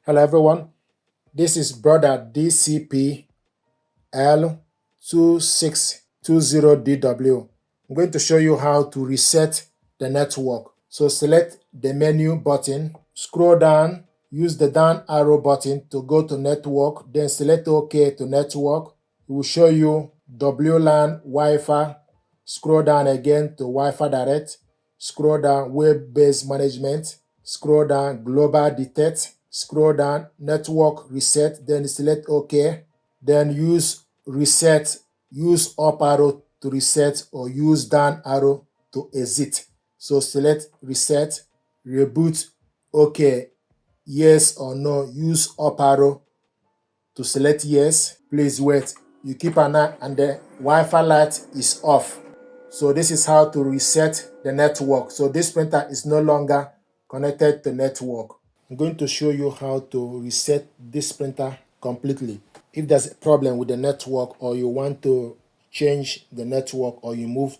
Hello everyone, this is Brother DCP-L2620DW. I'm going to show you how to reset the network. So select the menu button, scroll down, use the down arrow button to go to network, then select OK to network. It will show you WLAN Wi-Fi. Scroll down again to Wi-Fi Direct. Scroll down Web-Based Management. Scroll down Global Detect. Scroll down Network Reset. Then select OK. Then use Reset. Use up arrow to reset or use down arrow to exit. So select Reset, Reboot, OK, yes or no. Use up arrow to select yes. Please wait. You keep an eye and the Wi-Fi light is off. So this is how to reset the network. So this printer is no longer connected to network. I'm going to show you how to reset this printer completely. If there's a problem with the network or you want to change the network or you move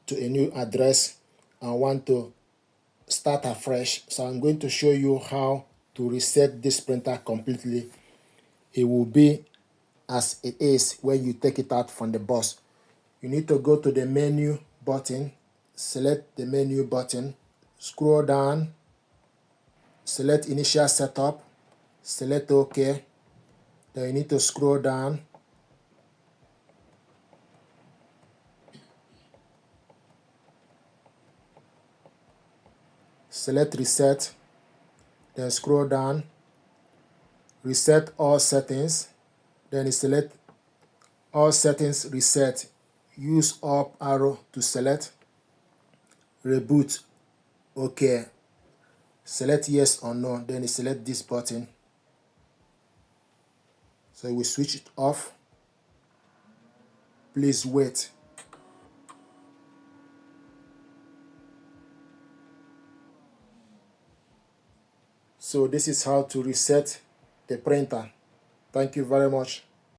to a new address and want to start afresh, so I'm going to show you how to reset this printer completely. It will be as it is when you take it out from the box. You need to go to the menu button, select the menu button, scroll down, select initial setup, select OK. Then you need to scroll down, select reset, then scroll down, reset all settings, then you select all settings reset. Use up arrow to select, reboot, OK. Select yes or no, then you select this button. So we switch it off. Please wait. So this is how to reset the printer. Thank you very much.